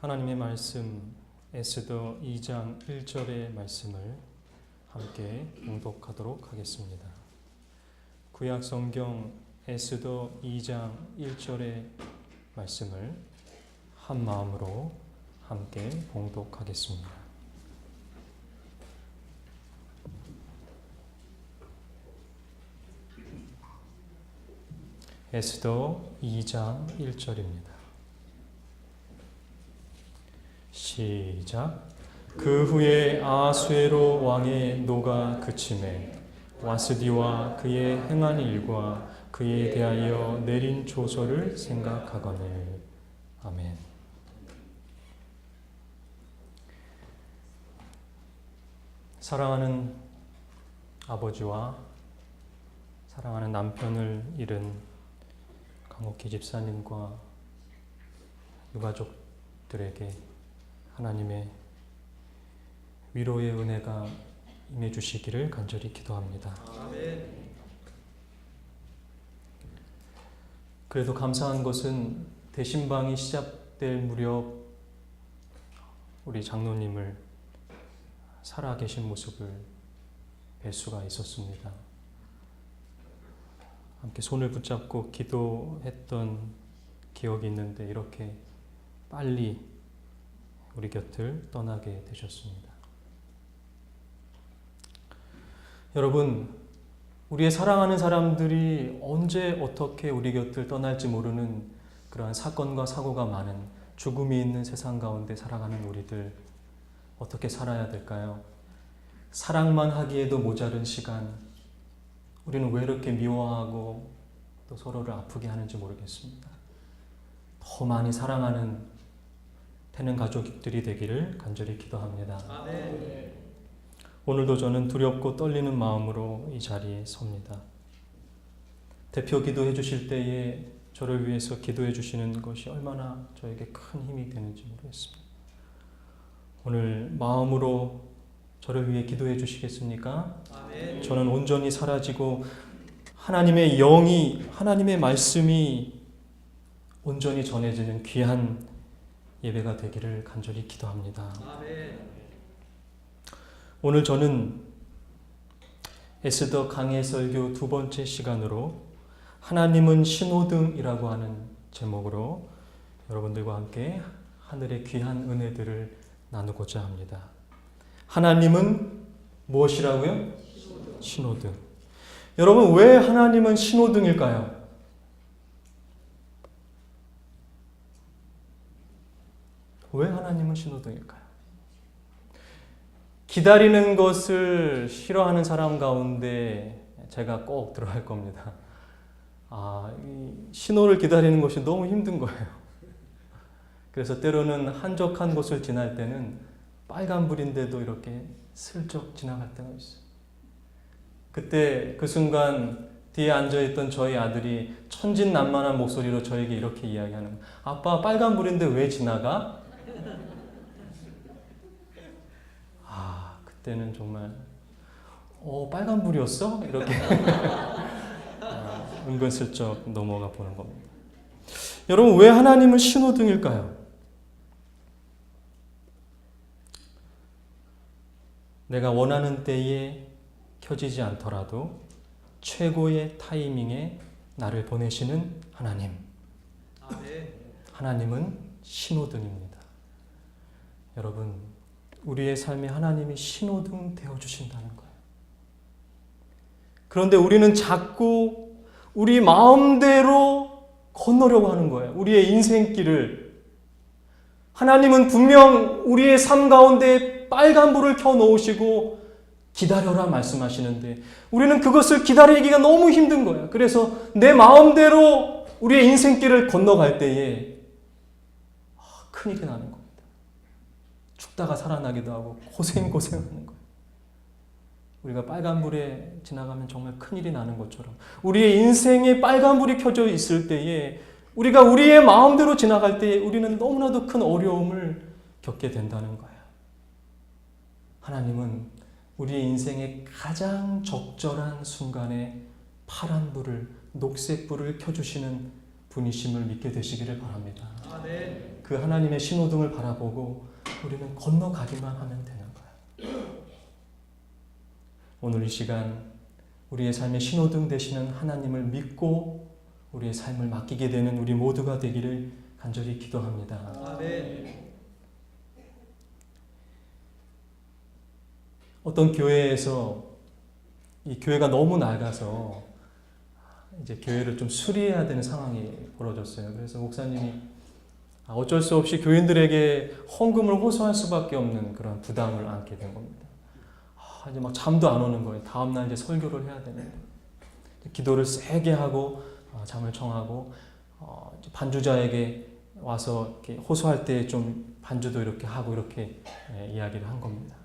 하나님의 말씀 에스더 2장 1절의 말씀을 함께 봉독하도록 하겠습니다. 구약 성경 에스더 2장 1절의 말씀을 한 마음으로 함께 봉독하겠습니다. 에스더 2장 1절입니다. 시작. 그 후에 아수에로 왕의 노가 그침에 와스디와 그의 행한 일과 그에 대하여 내린 조서를 생각하거늘. 아멘. 사랑하는 아버지와 사랑하는 남편을 잃은 강옥희 집사님과 유가족들에게 하나님의 위로의 은혜가 임해 주시기를 간절히 기도합니다. 아멘. 그래도 감사한 것은 대신방이 시작될 무렵 우리 장로님을 살아계신 모습을 뵐 수가 있었습니다. 함께 손을 붙잡고 기도했던 기억이 있는데 이렇게 빨리 우리 곁을 떠나게 되셨습니다. 여러분, 우리의 사랑하는 사람들이 언제 어떻게 우리 곁을 떠날지 모르는 그러한 사건과 사고가 많은 죽음이 있는 세상 가운데 살아가는 우리들 어떻게 살아야 될까요? 사랑만 하기에도 모자른 시간, 우리는 왜 이렇게 미워하고 또 서로를 아프게 하는지 모르겠습니다. 더 많이 사랑하는 되는 가족들이 되기를 간절히 기도합니다. 아멘. 오늘도 저는 두렵고 떨리는 마음으로 이 자리에 섭니다. 대표 기도해 주실 때에 저를 위해서 기도해 주시는 것이 얼마나 저에게 큰 힘이 되는지 모르겠습니다. 오늘 마음으로 저를 위해 기도해 주시겠습니까? 아멘. 저는 온전히 사라지고 하나님의 영이, 하나님의 말씀이 온전히 전해지는 귀한 예배가 되기를 간절히 기도합니다. 아멘. 오늘 저는 에스더 강해 설교 두 번째 시간으로 하나님은 신호등이라고 하는 제목으로 여러분들과 함께 하늘의 귀한 은혜들을 나누고자 합니다. 하나님은 무엇이라고요? 신호등. 여러분, 왜 하나님은 신호등일까요? 왜 하나님은 신호등일까요? 기다리는 것을 싫어하는 사람 가운데 제가 꼭 들어갈 겁니다. 이 신호를 기다리는 것이 너무 힘든 거예요. 그래서 때로는 한적한 곳을 지날 때는 빨간불인데도 이렇게 슬쩍 지나갈 때가 있어요. 그때 그 순간 뒤에 앉아있던 저희 아들이 천진난만한 목소리로 저에게 이렇게 이야기하는 거예요. 아빠, 빨간불인데 왜 지나가? 그때는 정말 빨간불이었어? 이렇게 은근슬쩍 넘어가 보는 겁니다. 여러분, 왜 하나님은 신호등일까요? 내가 원하는 때에 켜지지 않더라도 최고의 타이밍에 나를 보내시는 하나님. 하나님은 신호등입니다. 여러분, 우리의 삶에 하나님이 신호등 되어주신다는 거예요. 그런데 우리는 자꾸 우리 마음대로 건너려고 하는 거예요. 우리의 인생길을. 하나님은 분명 우리의 삶 가운데 빨간불을 켜놓으시고 기다려라 말씀하시는데 우리는 그것을 기다리기가 너무 힘든 거예요. 그래서 내 마음대로 우리의 인생길을 건너갈 때에 큰일이 나는 겁니다. 죽다가 살아나기도 하고 고생하는 거예요. 우리가 빨간불에 지나가면 정말 큰일이 나는 것처럼 우리의 인생에 빨간불이 켜져 있을 때에 우리가 우리의 마음대로 지나갈 때에 우리는 너무나도 큰 어려움을 겪게 된다는 거예요. 하나님은 우리의 인생의 가장 적절한 순간에 파란불을, 녹색불을 켜주시는 분이심을 믿게 되시기를 바랍니다. 아멘. 그 하나님의 신호등을 바라보고 우리는 건너가기만 하면 되는 거예요. 오늘 이 시간 우리의 삶의 신호등 되시는 하나님을 믿고 우리의 삶을 맡기게 되는 우리 모두가 되기를 간절히 기도합니다. 아멘. 어떤 교회에서 이 교회가 너무 낡아서 이제 교회를 좀 수리해야 되는 상황이 벌어졌어요. 그래서 목사님이 어쩔 수 없이 교인들에게 헌금을 호소할 수밖에 없는 그런 부담을 안게 된 겁니다. 이제 막 잠도 안 오는 거예요. 다음날 이제 설교를 해야 되는데 기도를 세게 하고 잠을 청하고 반주자에게 와서 이렇게 호소할 때 좀 반주도 이렇게 하고 이렇게 이야기를 한 겁니다.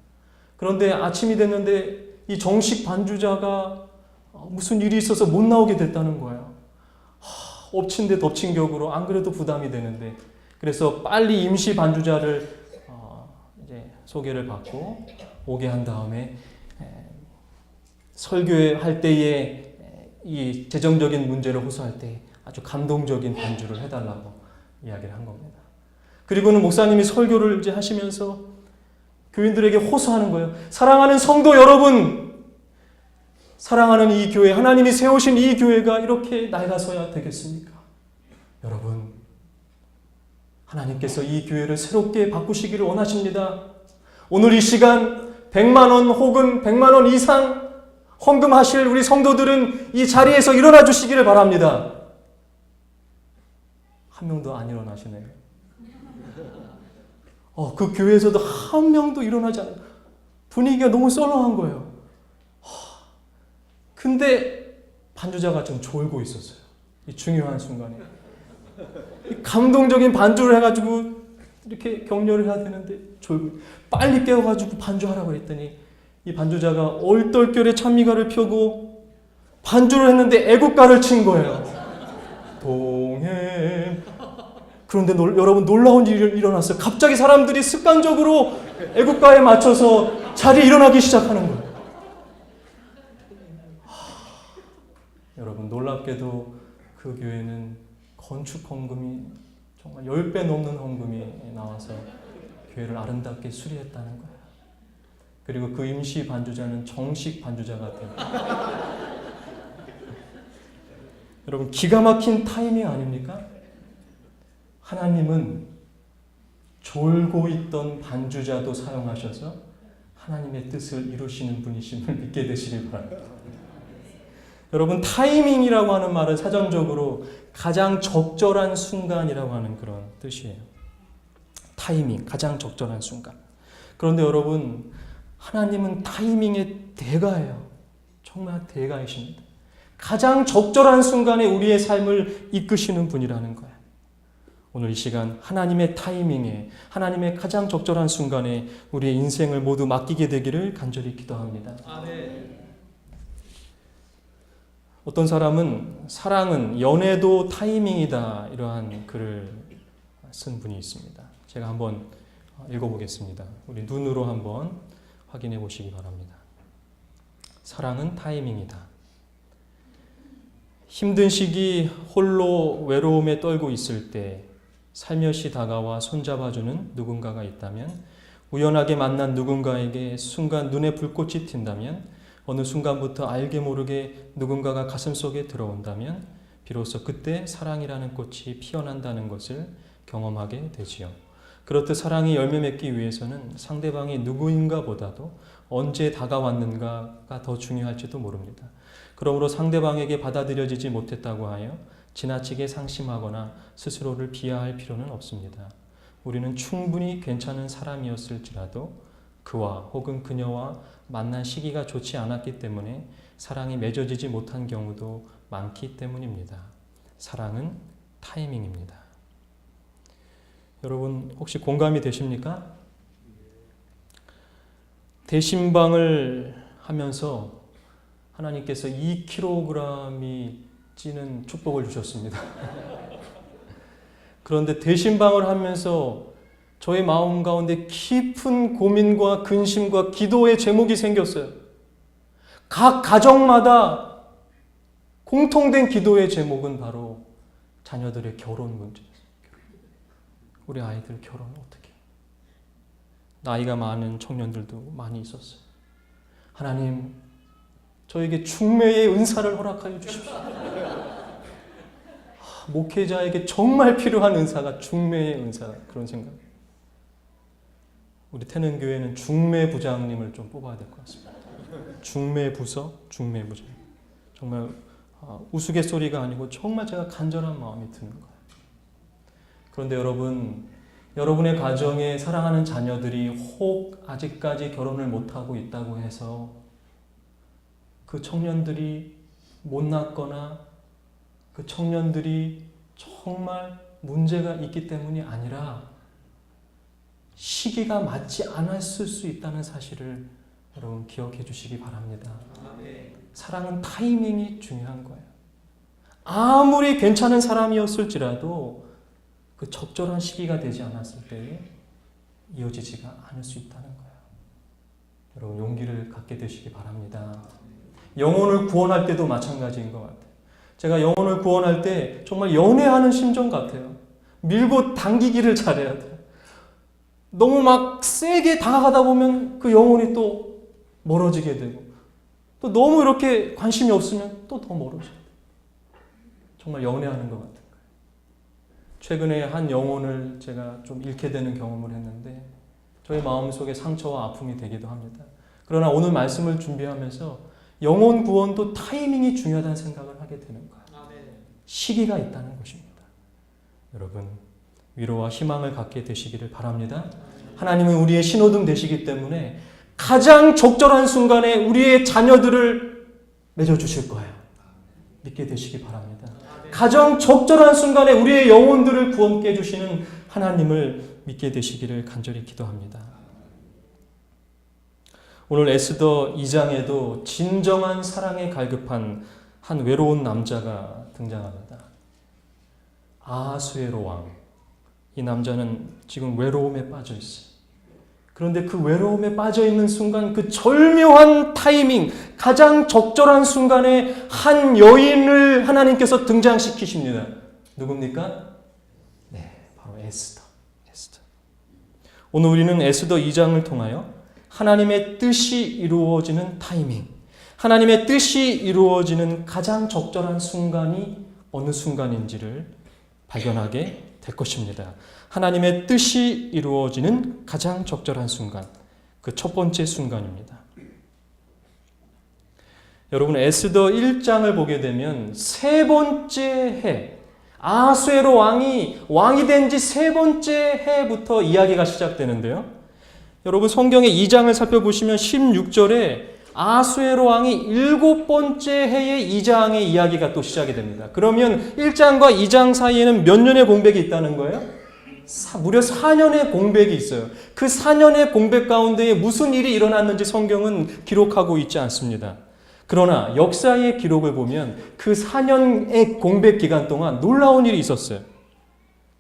그런데 아침이 됐는데 이 정식 반주자가 무슨 일이 있어서 못 나오게 됐다는 거예요. 엎친 데 덮친 격으로 안 그래도 부담이 되는데 그래서 빨리 임시 반주자를 이제 소개를 받고 오게 한 다음에 설교할 때에 이 재정적인 문제를 호소할 때 아주 감동적인 반주를 해달라고 이야기를 한 겁니다. 그리고는 목사님이 설교를 이제 하시면서 교인들에게 호소하는 거예요. 사랑하는 성도 여러분, 사랑하는 이 교회, 하나님이 세우신 이 교회가 이렇게 낡아서야 되겠습니까? 여러분, 하나님께서 이 교회를 새롭게 바꾸시기를 원하십니다. 오늘 이 시간 100만 원 혹은 100만 원 이상 헌금하실 우리 성도들은 이 자리에서 일어나 주시기를 바랍니다. 한 명도 안 일어나시네요. 그 교회에서도 한 명도 일어나지 않아요. 분위기가 너무 썰렁한 거예요. 근데 반주자가 좀 졸고 있었어요. 이 중요한 순간에. 감동적인 반주를 해가지고 이렇게 격려를 해야 되는데 졸고 빨리 깨워가지고 반주하라고 했더니 이 반주자가 얼떨결에 찬미가를 펴고 반주를 했는데 애국가를 친 거예요. 동해. 그런데 여러분 놀라운 일이 일어났어요. 갑자기 사람들이 습관적으로 애국가에 맞춰서 자리에 일어나기 시작하는 거예요. 여러분 놀랍게도 그 교회는 건축 헌금이 정말 10배 넘는 헌금이 나와서 교회를 아름답게 수리했다는 거예요. 그리고 그 임시 반주자는 정식 반주자가 되고 여러분 기가 막힌 타이밍 아닙니까? 하나님은 졸고 있던 반주자도 사용하셔서 하나님의 뜻을 이루시는 분이심을 믿게 되시길 바랍니다. 여러분 타이밍이라고 하는 말은 사전적으로 가장 적절한 순간이라고 하는 그런 뜻이에요. 타이밍, 가장 적절한 순간. 그런데 여러분 하나님은 타이밍의 대가예요. 정말 대가이십니다. 가장 적절한 순간에 우리의 삶을 이끄시는 분이라는 거예요. 오늘 이 시간 하나님의 타이밍에 하나님의 가장 적절한 순간에 우리의 인생을 모두 맡기게 되기를 간절히 기도합니다. 아멘. 어떤 사람은 사랑은 연애도 타이밍이다 이러한 글을 쓴 분이 있습니다. 제가 한번 읽어보겠습니다. 우리 눈으로 한번 확인해 보시기 바랍니다. 사랑은 타이밍이다. 힘든 시기 홀로 외로움에 떨고 있을 때 살며시 다가와 손잡아주는 누군가가 있다면, 우연하게 만난 누군가에게 순간 눈에 불꽃이 튄다면, 어느 순간부터 알게 모르게 누군가가 가슴속에 들어온다면 비로소 그때 사랑이라는 꽃이 피어난다는 것을 경험하게 되지요. 그렇듯 사랑이 열매 맺기 위해서는 상대방이 누구인가 보다도 언제 다가왔는가가 더 중요할지도 모릅니다. 그러므로 상대방에게 받아들여지지 못했다고 하여 지나치게 상심하거나 스스로를 비하할 필요는 없습니다. 우리는 충분히 괜찮은 사람이었을지라도 그와 혹은 그녀와 만난 시기가 좋지 않았기 때문에 사랑이 맺어지지 못한 경우도 많기 때문입니다. 사랑은 타이밍입니다. 여러분 혹시 공감이 되십니까? 대신방을 하면서 하나님께서 2kg이 찌는 축복을 주셨습니다. 그런데 대신방을 하면서 저의 마음 가운데 깊은 고민과 근심과 기도의 제목이 생겼어요. 각 가정마다 공통된 기도의 제목은 바로 자녀들의 결혼 문제였어요. 우리 아이들 결혼 어떻게 해요? 나이가 많은 청년들도 많이 있었어요. 하나님, 저에게 중매의 은사를 허락하여 주십시오. 목회자에게 정말 필요한 은사가 중매의 은사, 그런 생각. 우리 태능교회는 중매 부장님을 좀 뽑아야 될 것 같습니다. 중매 부서, 중매 부장. 정말 우스갯소리가 아니고 정말 제가 간절한 마음이 드는 거예요. 그런데 여러분, 여러분의 가정에 사랑하는 자녀들이 혹 아직까지 결혼을 못하고 있다고 해서 그 청년들이 못났거나 그 청년들이 정말 문제가 있기 때문이 아니라 시기가 맞지 않았을 수 있다는 사실을 여러분 기억해 주시기 바랍니다. 사랑은 타이밍이 중요한 거예요. 아무리 괜찮은 사람이었을지라도 그 적절한 시기가 되지 않았을 때에 이어지지가 않을 수 있다는 거예요. 여러분 용기를 갖게 되시기 바랍니다. 영혼을 구원할 때도 마찬가지인 것 같아요. 제가 영혼을 구원할 때 정말 연애하는 심정 같아요. 밀고 당기기를 잘해야 돼요. 너무 막 세게 다가가다 보면 그 영혼이 또 멀어지게 되고 또 너무 이렇게 관심이 없으면 또 더 멀어져요. 정말 연애하는 것 같은 거예요. 최근에 한 영혼을 제가 좀 잃게 되는 경험을 했는데 저의 마음속에 상처와 아픔이 되기도 합니다. 그러나 오늘 말씀을 준비하면서 영혼 구원도 타이밍이 중요하다는 생각을 하게 되는 거예요. 시기가 있다는 것입니다. 여러분 위로와 희망을 갖게 되시기를 바랍니다. 하나님은 우리의 신호등 되시기 때문에 가장 적절한 순간에 우리의 자녀들을 맺어주실 거예요. 믿게 되시기 바랍니다. 가장 적절한 순간에 우리의 영혼들을 구원케 해주시는 하나님을 믿게 되시기를 간절히 기도합니다. 오늘 에스더 2장에도 진정한 사랑에 갈급한 한 외로운 남자가 등장합니다. 아하수에로 왕. 이 남자는 지금 외로움에 빠져 있어요. 그런데 그 외로움에 빠져 있는 순간, 그 절묘한 타이밍, 가장 적절한 순간에 한 여인을 하나님께서 등장시키십니다. 누굽니까? 네, 바로 에스더. 오늘 우리는 에스더 2장을 통하여 하나님의 뜻이 이루어지는 타이밍, 하나님의 뜻이 이루어지는 가장 적절한 순간이 어느 순간인지를 발견하게 될 것입니다. 하나님의 뜻이 이루어지는 가장 적절한 순간, 그 첫 번째 순간입니다. 여러분 에스더 1장을 보게 되면 세 번째 해, 아하수에로 왕이 된 지 세 번째 해부터 이야기가 시작되는데요. 여러분 성경의 2장을 살펴보시면 16절에 아하수에로 왕이 7번째 해의 2장의 이야기가 또 시작이 됩니다. 그러면 1장과 2장 사이에는 몇 년의 공백이 있다는 거예요? 무려 4년의 공백이 있어요. 그 4년의 공백 가운데에 무슨 일이 일어났는지 성경은 기록하고 있지 않습니다. 그러나 역사의 기록을 보면 그 4년의 공백 기간 동안 놀라운 일이 있었어요.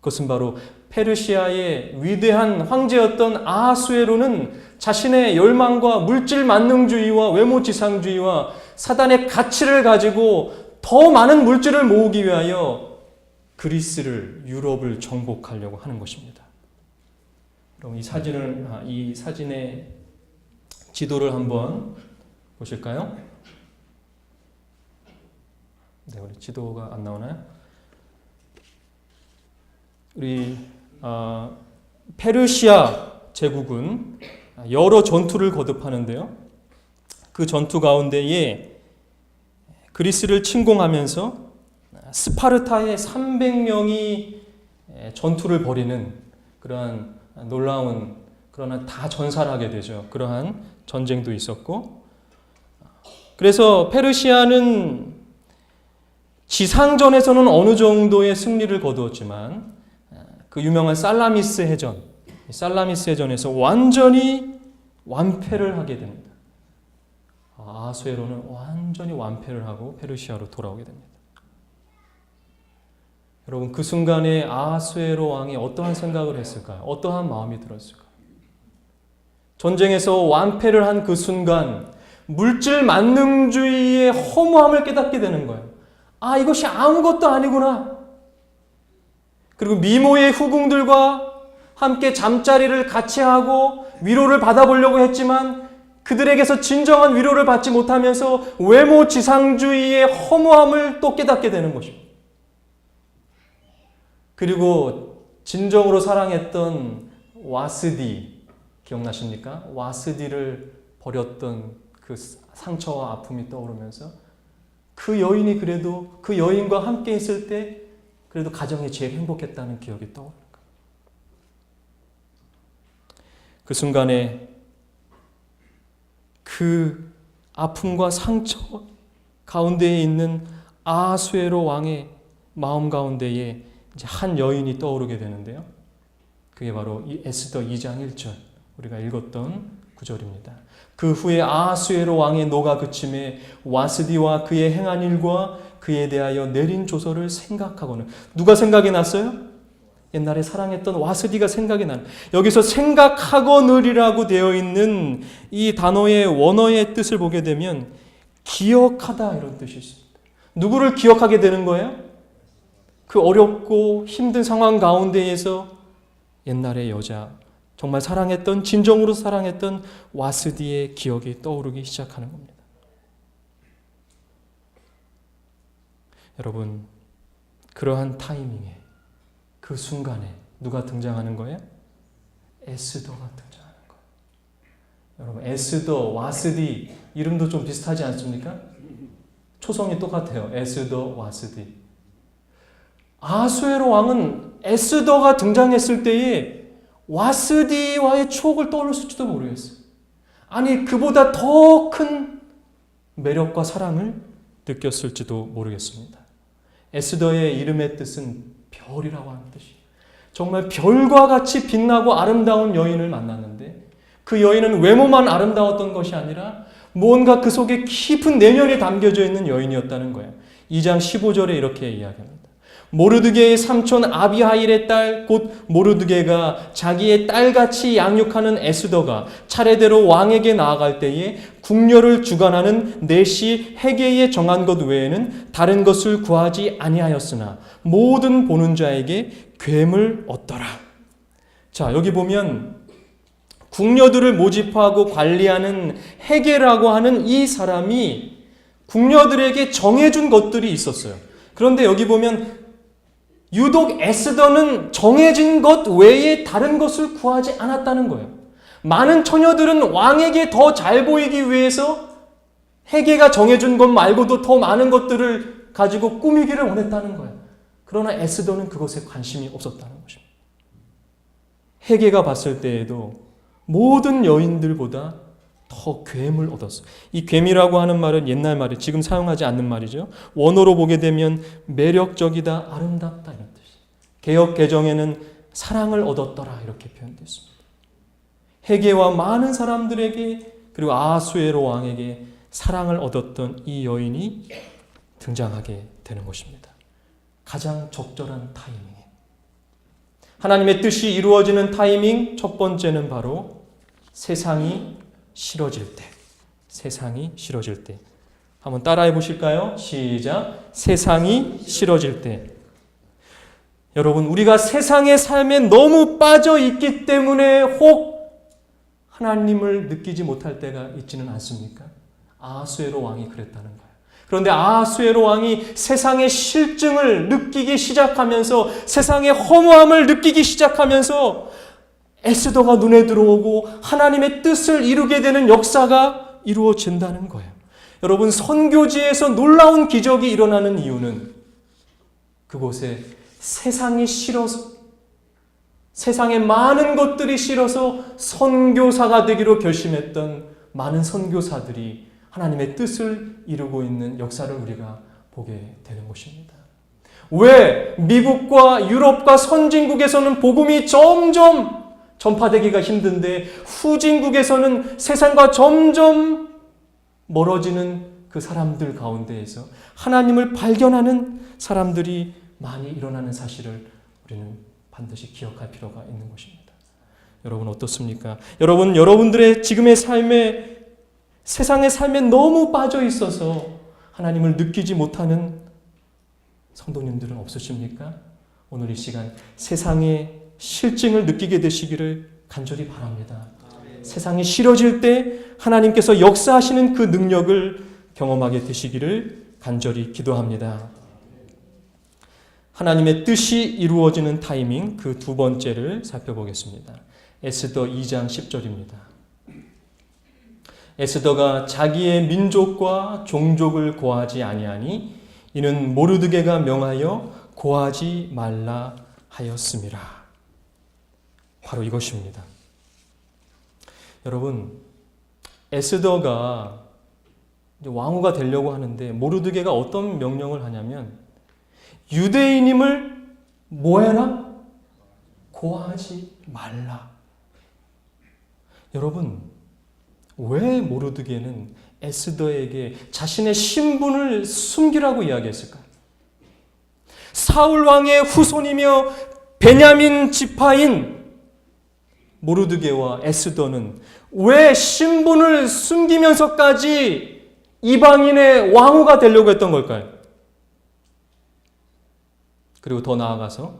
그것은 바로 페르시아의 위대한 황제였던 아하수에로는 자신의 열망과 물질 만능주의와 외모 지상주의와 사단의 가치를 가지고 더 많은 물질을 모으기 위하여 그리스를, 유럽을 정복하려고 하는 것입니다. 그럼 이 사진의 지도를 한번 보실까요? 네, 우리 지도가 안 나오나요? 우리 페르시아 제국은 여러 전투를 거듭하는데요. 그 전투 가운데에 그리스를 침공하면서 스파르타의 300명이 전투를 벌이는 그러한 놀라운, 그러나 다 전사하게 되죠. 그러한 전쟁도 있었고, 그래서 페르시아는 지상전에서는 어느 정도의 승리를 거두었지만 그 유명한 살라미스 해전에서 완전히 완패를 하게 됩니다. 아하수에로는 완전히 완패를 하고 페르시아로 돌아오게 됩니다. 여러분 그 순간에 아하수에로 왕이 어떠한 생각을 했을까요? 어떠한 마음이 들었을까요? 전쟁에서 완패를 한 그 순간 물질 만능주의의 허무함을 깨닫게 되는 거예요. 아, 이것이 아무것도 아니구나. 그리고 미모의 후궁들과 함께 잠자리를 같이 하고 위로를 받아보려고 했지만 그들에게서 진정한 위로를 받지 못하면서 외모 지상주의의 허무함을 또 깨닫게 되는 것입니다. 그리고 진정으로 사랑했던 와스디, 기억나십니까? 와스디를 버렸던 그 상처와 아픔이 떠오르면서 그 여인이 그래도 그 여인과 함께 있을 때 그래도 가정이 제일 행복했다는 기억이 떠오르는 거예요. 그 순간에 그 아픔과 상처 가운데에 있는 아하수에로 왕의 마음 가운데에 이제 한 여인이 떠오르게 되는데요. 그게 바로 이 에스더 2장 1절 우리가 읽었던 구절입니다. 그 후에 아하수에로 왕의 노가 그침에 와스디와 그의 행한 일과 그에 대하여 내린 조서를 생각하고는 누가 생각이 났어요? 옛날에 사랑했던 와스디가 생각이 나는. 여기서 생각하거늘이라고 되어 있는 이 단어의 원어의 뜻을 보게 되면 기억하다 이런 뜻이 있습니다. 누구를 기억하게 되는 거예요? 그 어렵고 힘든 상황 가운데에서 옛날의 여자, 정말 사랑했던, 진정으로 사랑했던 와스디의 기억이 떠오르기 시작하는 겁니다. 여러분, 그러한 타이밍에 그 순간에 누가 등장하는 거예요? 에스더가 등장하는 거예요. 여러분, 에스더, 와스디 이름도 좀 비슷하지 않습니까? 초성이 똑같아요. 에스더, 와스디. 아하수에로 왕은 에스더가 등장했을 때에 와스디와의 추억을 떠올렸을지도 모르겠어요. 아니, 그보다 더 큰 매력과 사랑을 느꼈을지도 모르겠습니다. 에스더의 이름의 뜻은 별이라고 하는 뜻이에요. 정말 별과 같이 빛나고 아름다운 여인을 만났는데 그 여인은 외모만 아름다웠던 것이 아니라 무언가 그 속에 깊은 내면이 담겨져 있는 여인이었다는 거예요. 2장 15절에 이렇게 이야기합니다. 모르드게의 삼촌 아비하일의 딸 곧 모르드게가 자기의 딸같이 양육하는 에스더가 차례대로 왕에게 나아갈 때에 궁녀를 주관하는 내시 헤게에 정한 것 외에는 다른 것을 구하지 아니하였으나 모든 보는 자에게 궤을 얻더라. 자, 여기 보면 궁녀들을 모집하고 관리하는 헤게라고 하는 이 사람이 궁녀들에게 정해준 것들이 있었어요. 그런데 여기 보면 유독 에스더는 정해진 것 외에 다른 것을 구하지 않았다는 거예요. 많은 처녀들은 왕에게 더 잘 보이기 위해서 헤게가 정해준 것 말고도 더 많은 것들을 가지고 꾸미기를 원했다는 거예요. 그러나 에스더는 그것에 관심이 없었다는 것입니다. 헤게가 봤을 때에도 모든 여인들보다 더 궤을 얻었어요. 이 궤이라고 하는 말은 옛날 말이 지금 사용하지 않는 말이죠. 원어로 보게 되면 매력적이다, 아름답다 이런 뜻이에요. 개역 개정에는 사랑을 얻었더라 이렇게 표현되어 있습니다. 헤게와 많은 사람들에게 그리고 아하수에로 왕에게 사랑을 얻었던 이 여인이 등장하게 되는 것입니다. 가장 적절한 타이밍에 하나님의 뜻이 이루어지는 타이밍 첫 번째는 바로 세상이 싫어질 때. 세상이 싫어질 때. 한번 따라해 보실까요? 시작. 세상이 싫어질 때. 여러분, 우리가 세상의 삶에 너무 빠져 있기 때문에 혹 하나님을 느끼지 못할 때가 있지는 않습니까? 아하수에로 왕이 그랬다는 거예요. 그런데 아하수에로 왕이 세상의 실증을 느끼기 시작하면서 세상의 허무함을 느끼기 시작하면서 에스더가 눈에 들어오고 하나님의 뜻을 이루게 되는 역사가 이루어진다는 거예요. 여러분, 선교지에서 놀라운 기적이 일어나는 이유는 그곳에 세상이 싫어서 세상의 많은 것들이 싫어서 선교사가 되기로 결심했던 많은 선교사들이 하나님의 뜻을 이루고 있는 역사를 우리가 보게 되는 것입니다. 왜 미국과 유럽과 선진국에서는 복음이 점점 전파되기가 힘든데 후진국에서는 세상과 점점 멀어지는 그 사람들 가운데에서 하나님을 발견하는 사람들이 많이 일어나는 사실을 우리는 반드시 기억할 필요가 있는 것입니다. 여러분 어떻습니까? 여러분들의 지금의 삶에 세상의 삶에 너무 빠져 있어서 하나님을 느끼지 못하는 성도님들은 없으십니까? 오늘 이 시간 세상의 실증을 느끼게 되시기를 간절히 바랍니다. 세상이 싫어질 때 하나님께서 역사하시는 그 능력을 경험하게 되시기를 간절히 기도합니다. 하나님의 뜻이 이루어지는 타이밍 그 두 번째를 살펴보겠습니다. 에스더 2장 10절입니다. 에스더가 자기의 민족과 종족을 고하지 아니하니 이는 모르드게가 명하여 고하지 말라 하였음이라. 바로 이것입니다. 여러분, 에스더가 왕후가 되려고 하는데 모르드게가 어떤 명령을 하냐면 유대인임을 뭐해라? 고하지 말라. 여러분, 왜 모르드게는 에스더에게 자신의 신분을 숨기라고 이야기했을까요? 사울 왕의 후손이며 베냐민 지파인 모르드게와 에스더는 왜 신분을 숨기면서까지 이방인의 왕후가 되려고 했던 걸까요? 그리고 더 나아가서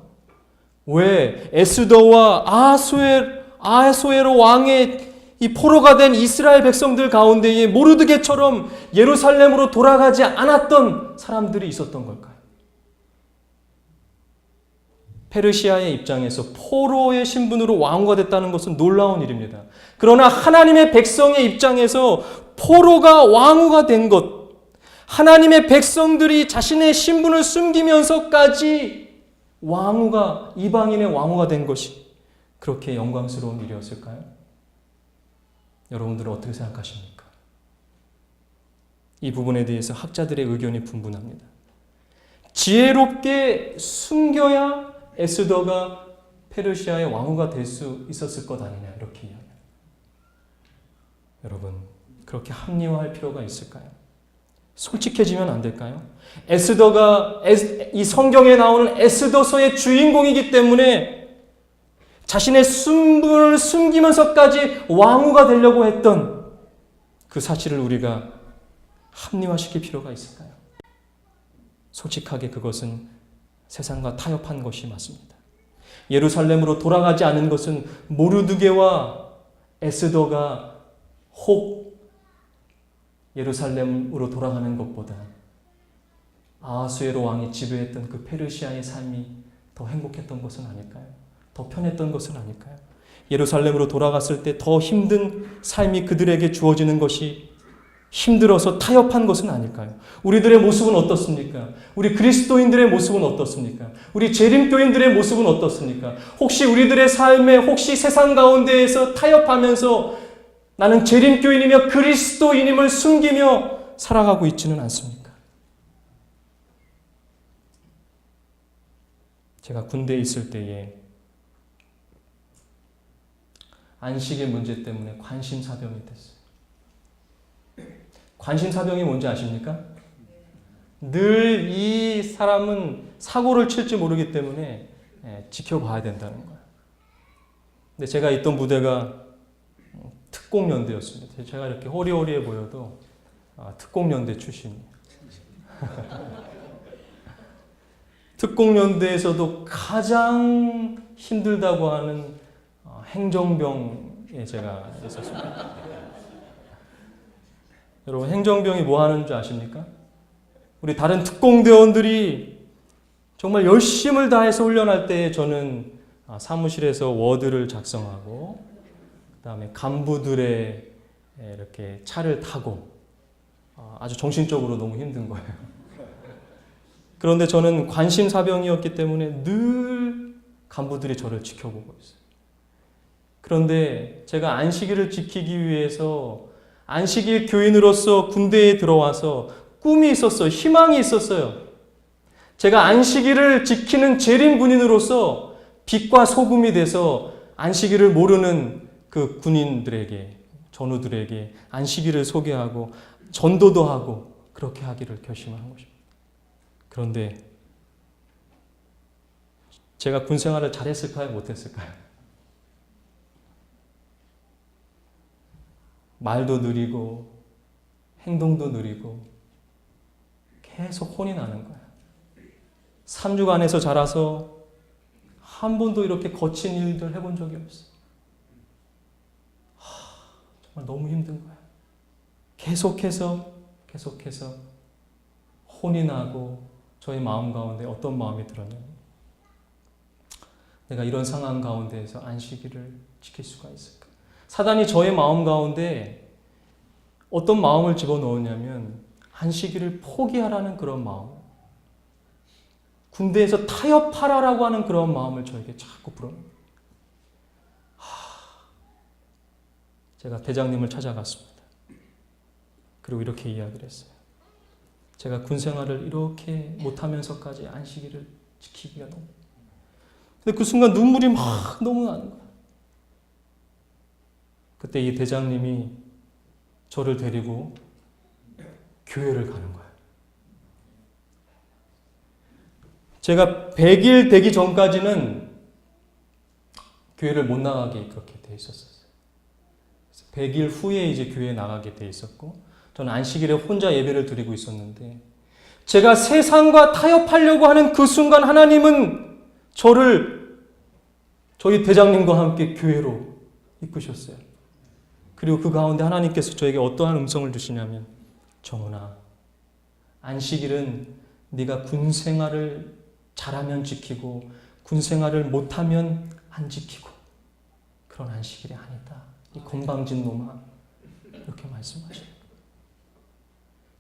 왜 에스더와 아하수에로 왕의 이 포로가 된 이스라엘 백성들 가운데에 모르드게처럼 예루살렘으로 돌아가지 않았던 사람들이 있었던 걸까요? 페르시아의 입장에서 포로의 신분으로 왕후가 됐다는 것은 놀라운 일입니다. 그러나 하나님의 백성의 입장에서 포로가 왕후가 된 것, 하나님의 백성들이 자신의 신분을 숨기면서까지 왕후가, 이방인의 왕후가 된 것이 그렇게 영광스러운 일이었을까요? 여러분들은 어떻게 생각하십니까? 이 부분에 대해서 학자들의 의견이 분분합니다. 지혜롭게 숨겨야 에스더가 페르시아의 왕후가 될 수 있었을 것 아니냐, 이렇게 이야기합니다. 여러분, 그렇게 합리화할 필요가 있을까요? 솔직해지면 안 될까요? 에스더가 이 성경에 나오는 에스더서의 주인공이기 때문에 자신의 신분을 숨기면서까지 왕후가 되려고 했던 그 사실을 우리가 합리화시킬 필요가 있을까요? 솔직하게 그것은 세상과 타협한 것이 맞습니다. 예루살렘으로 돌아가지 않은 것은 모르드게와 에스더가 혹 예루살렘으로 돌아가는 것보다 아하수에로 왕이 지배했던 그 페르시아의 삶이 더 행복했던 것은 아닐까요? 더 편했던 것은 아닐까요? 예루살렘으로 돌아갔을 때 더 힘든 삶이 그들에게 주어지는 것이 힘들어서 타협한 것은 아닐까요? 우리들의 모습은 어떻습니까? 우리 그리스도인들의 모습은 어떻습니까? 우리 재림교인들의 모습은 어떻습니까? 혹시 우리들의 삶에 혹시 세상 가운데에서 타협하면서 나는 재림교인이며 그리스도인임을 숨기며 살아가고 있지는 않습니까? 제가 군대에 있을 때에 안식의 문제 때문에 관심사병이 됐어요. 관심사병이 뭔지 아십니까? 늘 이 사람은 사고를 칠지 모르기 때문에 지켜봐야 된다는 거예요. 근데 제가 있던 부대가 특공연대였습니다. 제가 이렇게 호리호리해 보여도 특공연대 출신이에요. 특공연대에서도 가장 힘들다고 하는 행정병에 제가 있었습니다. 여러분, 행정병이 뭐 하는 줄 아십니까? 우리 다른 특공대원들이 정말 열심을 다해서 훈련할 때 저는 사무실에서 워드를 작성하고 그 다음에 간부들의 이렇게 차를 타고 아주 정신적으로 너무 힘든 거예요. 그런데 저는 관심사병이었기 때문에 늘 간부들이 저를 지켜보고 있어요. 그런데 제가 안식일을 지키기 위해서 안식일 교인으로서 군대에 들어와서 꿈이 있었어요. 희망이 있었어요. 제가 안식일을 지키는 재림 군인으로서 빛과 소금이 돼서 안식일을 모르는 그 군인들에게, 전우들에게 안식일을 소개하고 전도도 하고 그렇게 하기를 결심한 것입니다. 그런데 제가 군 생활을 잘했을까요? 못했을까요? 말도 느리고 행동도 느리고 계속 혼이 나는 거야. 3주간에서 자라서 한 번도 이렇게 거친 일들 해본 적이 없어. 정말 너무 힘든 거야. 계속해서 혼이 나고 저희 마음 가운데 어떤 마음이 들었냐면 내가 이런 상황 가운데에서 안식일을 지킬 수가 있을까? 사단이 저의 마음 가운데 어떤 마음을 집어넣었냐면 안식일을 포기하라는 그런 마음, 군대에서 타협하라라고 하는 그런 마음을 저에게 자꾸 불어넣어요. 제가 대장님을 찾아갔습니다. 그리고 이렇게 이야기를 했어요. 제가 군 생활을 이렇게 못하면서까지 안식일을 지키기가 너무. 근데 그 순간 눈물이 막 너무 나는 거예요. 그때 이 대장님이 저를 데리고 교회를 가는 거예요. 제가 100일 되기 전까지는 교회를 못 나가게 그렇게 돼 있었어요. 100일 후에 이제 교회에 나가게 돼 있었고, 저는 안식일에 혼자 예배를 드리고 있었는데, 제가 세상과 타협하려고 하는 그 순간 하나님은 저를 저희 대장님과 함께 교회로 이끄셨어요. 그리고 그 가운데 하나님께서 저에게 어떠한 음성을 주시냐면, 정훈아, 안식일은 네가 군 생활을 잘하면 지키고 군 생활을 못하면 안 지키고 그런 안식일이 아니다. 이 건방진 놈아. 이렇게 말씀하셔요.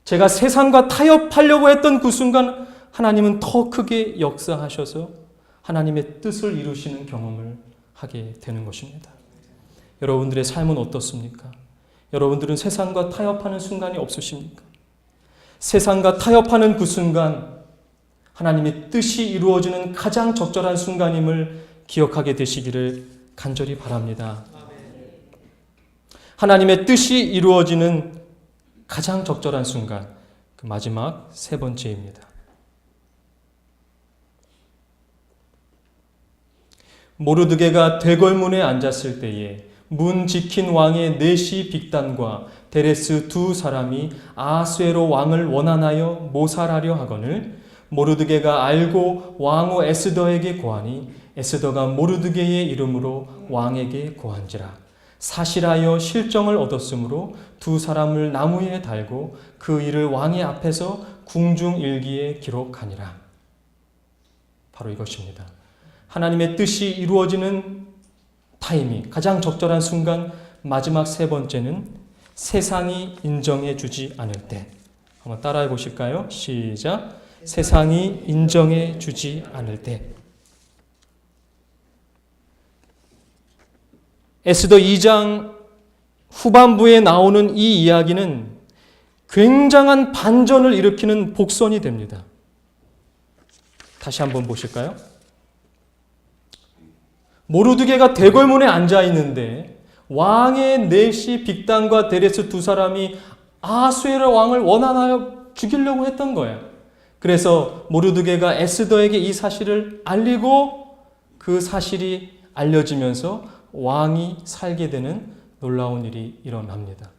제가 세상과 타협하려고 했던 그 순간 하나님은 더 크게 역사하셔서 하나님의 뜻을 이루시는 경험을 하게 되는 것입니다. 여러분들의 삶은 어떻습니까? 여러분들은 세상과 타협하는 순간이 없으십니까? 세상과 타협하는 그 순간 하나님의 뜻이 이루어지는 가장 적절한 순간임을 기억하게 되시기를 간절히 바랍니다. 하나님의 뜻이 이루어지는 가장 적절한 순간, 그 마지막 세 번째입니다. 모르드게가 대궐문에 앉았을 때에 문 지킨 왕의 네시 빅단과 데레스 두 사람이 아하수에로 왕을 원한하여 모살하려 하거늘 모르드게가 알고 왕후 에스더에게 고하니 에스더가 모르드게의 이름으로 왕에게 고한지라. 사실하여 실정을 얻었으므로 두 사람을 나무에 달고 그 일을 왕의 앞에서 궁중일기에 기록하니라. 바로 이것입니다. 하나님의 뜻이 이루어지는 타이밍, 가장 적절한 순간, 마지막 세 번째는 세상이 인정해 주지 않을 때. 한번 따라해 보실까요? 시작. 세상이 인정해 주지 않을 때. 에스더 2장 후반부에 나오는 이 이야기는 굉장한 반전을 일으키는 복선이 됩니다. 다시 한번 보실까요? 모르드게가 대궐문에 앉아 있는데 왕의 네시 빅단과 데레스 두 사람이 아하수에로 왕을 원한하여 죽이려고 했던 거예요. 그래서 모르드게가 에스더에게 이 사실을 알리고 그 사실이 알려지면서 왕이 살게 되는 놀라운 일이 일어납니다.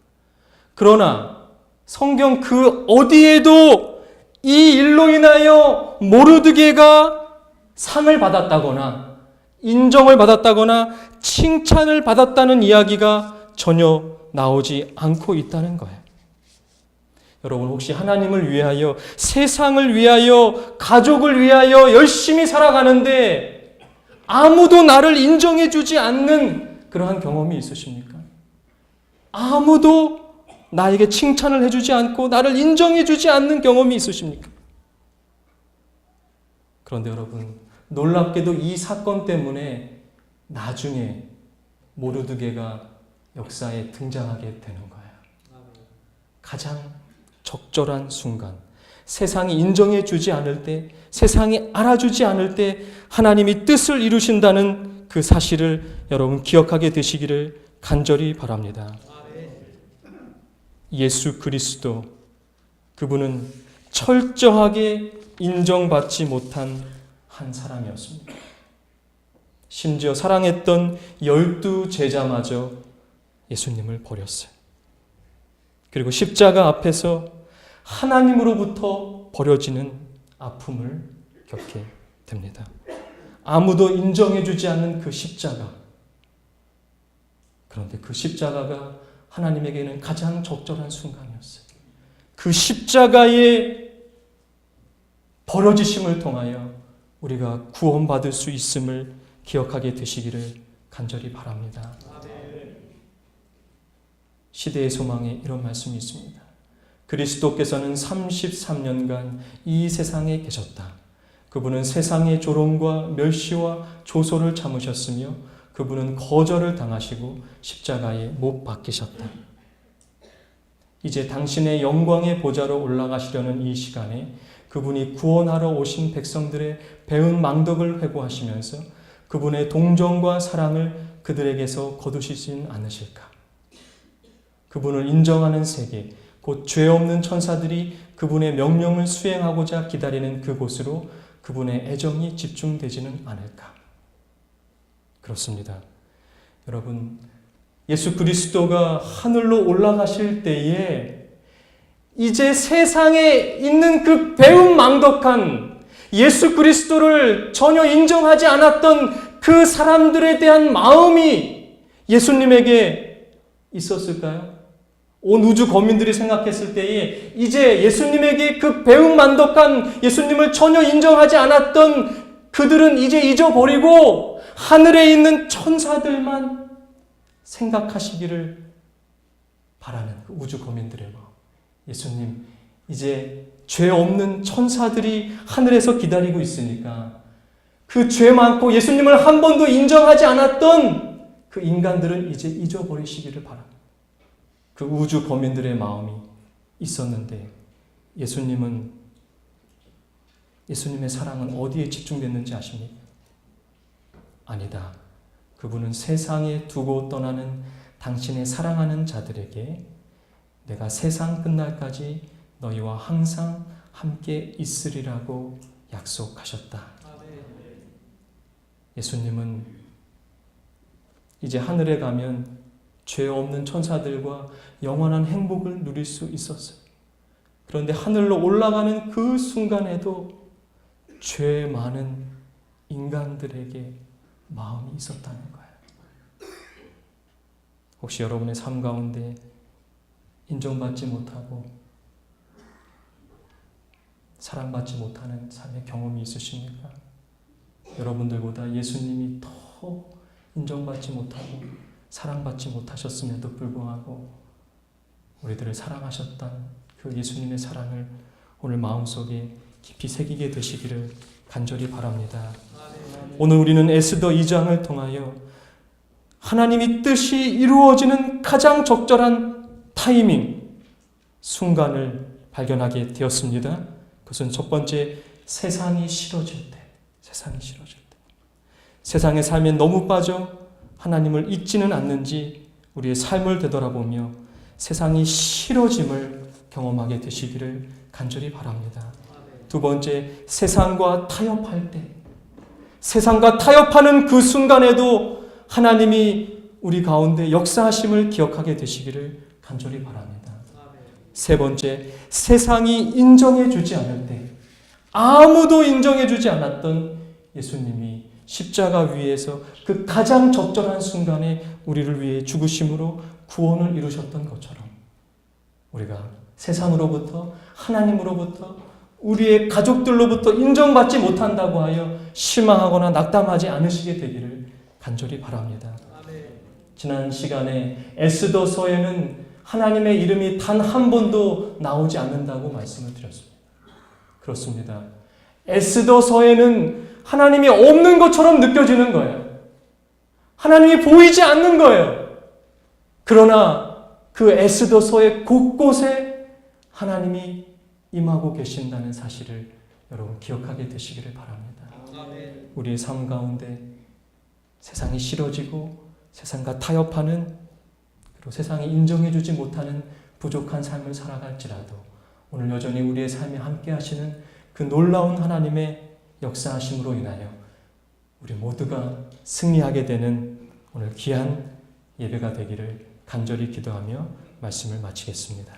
그러나 성경 그 어디에도 이 일로 인하여 모르드게가 상을 받았다거나 인정을 받았다거나 칭찬을 받았다는 이야기가 전혀 나오지 않고 있다는 거예요. 여러분 혹시 하나님을 위하여, 세상을 위하여, 가족을 위하여 열심히 살아가는데 아무도 나를 인정해 주지 않는 그러한 경험이 있으십니까? 아무도 나에게 칭찬을 해주지 않고 나를 인정해 주지 않는 경험이 있으십니까? 그런데 여러분, 놀랍게도 이 사건 때문에 나중에 모르드게가 역사에 등장하게 되는 거예요. 가장 적절한 순간, 세상이 인정해 주지 않을 때, 세상이 알아주지 않을 때 하나님이 뜻을 이루신다는 그 사실을 여러분 기억하게 되시기를 간절히 바랍니다. 예수 그리스도, 그분은 철저하게 인정받지 못한 한 사람이었습니다. 심지어 사랑했던 12제자마저 예수님을 버렸어요. 그리고 십자가 앞에서 하나님으로부터 버려지는 아픔을 겪게 됩니다. 아무도 인정해주지 않는 그 십자가. 그런데 그 십자가가 하나님에게는 가장 적절한 순간이었어요. 그 십자가의 벌어지심을 통하여 우리가 구원받을 수 있음을 기억하게 되시기를 간절히 바랍니다. 시대의 소망에 이런 말씀이 있습니다. 그리스도께서는 33년간 이 세상에 계셨다. 그분은 세상의 조롱과 멸시와 조소를 참으셨으며 그분은 거절을 당하시고 십자가에 못 박히셨다. 이제 당신의 영광의 보좌로 올라가시려는 이 시간에 그분이 구원하러 오신 백성들의 배은 망덕을 회고하시면서 그분의 동정과 사랑을 그들에게서 거두시진 않으실까? 그분을 인정하는 세계, 곧 죄 없는 천사들이 그분의 명령을 수행하고자 기다리는 그곳으로 그분의 애정이 집중되지는 않을까? 그렇습니다. 여러분, 예수 그리스도가 하늘로 올라가실 때에 이제 세상에 있는 그 배은망덕한 예수 그리스도를 전혀 인정하지 않았던 그 사람들에 대한 마음이 예수님에게 있었을까요? 온 우주 거민들이 생각했을 때에 이제 예수님에게 그 배은망덕한 예수님을 전혀 인정하지 않았던 그들은 이제 잊어버리고 하늘에 있는 천사들만 생각하시기를 바라는 그 우주 거민들의 마음. 예수님, 이제 죄 없는 천사들이 하늘에서 기다리고 있으니까 그 죄 많고 예수님을 한 번도 인정하지 않았던 그 인간들은 이제 잊어버리시기를 바랍니다. 그 우주 거민들의 마음이 있었는데 예수님의 사랑은 어디에 집중됐는지 아십니까? 아니다. 그분은 세상에 두고 떠나는 당신의 사랑하는 자들에게 내가 세상 끝날까지 너희와 항상 함께 있으리라고 약속하셨다. 예수님은 이제 하늘에 가면 죄 없는 천사들과 영원한 행복을 누릴 수 있었어요. 그런데 하늘로 올라가는 그 순간에도 죄 많은 인간들에게 마음이 있었다는 거예요. 혹시 여러분의 삶 가운데 인정받지 못하고 사랑받지 못하는 삶의 경험이 있으십니까? 여러분들보다 예수님이 더 인정받지 못하고 사랑받지 못하셨음에도 불구하고 우리들을 사랑하셨던 그 예수님의 사랑을 오늘 마음속에 깊이 새기게 되시기를 간절히 바랍니다. 오늘 우리는 에스더 2장을 통하여 하나님의 뜻이 이루어지는 가장 적절한 타이밍, 순간을 발견하게 되었습니다. 그것은 첫 번째, 세상이 싫어질 때. 세상의 삶에 너무 빠져 하나님을 잊지는 않는지 우리의 삶을 되돌아보며 세상이 싫어짐을 경험하게 되시기를 간절히 바랍니다. 두 번째, 세상과 타협할 때. 세상과 타협하는 그 순간에도 하나님이 우리 가운데 역사하심을 기억하게 되시기를 간절히 바랍니다. 세 번째, 세상이 인정해주지 않을 때, 아무도 인정해주지 않았던 예수님이 십자가 위에서 그 가장 적절한 순간에 우리를 위해 죽으심으로 구원을 이루셨던 것처럼 우리가 세상으로부터, 하나님으로부터, 우리의 가족들로부터 인정받지 못한다고 하여 실망하거나 낙담하지 않으시게 되기를 간절히 바랍니다. 지난 시간에 에스더서에는 하나님의 이름이 단 한 번도 나오지 않는다고 말씀을 드렸습니다. 그렇습니다. 에스더서에는 하나님이 없는 것처럼 느껴지는 거예요. 하나님이 보이지 않는 거예요. 그러나 그 에스더서의 곳곳에 하나님이 임하고 계신다는 사실을 여러분 기억하게 되시기를 바랍니다. 우리의 삶 가운데 세상이 싫어지고 세상과 타협하는, 그리고 세상이 인정해주지 못하는 부족한 삶을 살아갈지라도 오늘 여전히 우리의 삶에 함께 하시는 그 놀라운 하나님의 역사하심으로 인하여 우리 모두가 승리하게 되는 오늘 귀한 예배가 되기를 간절히 기도하며 말씀을 마치겠습니다.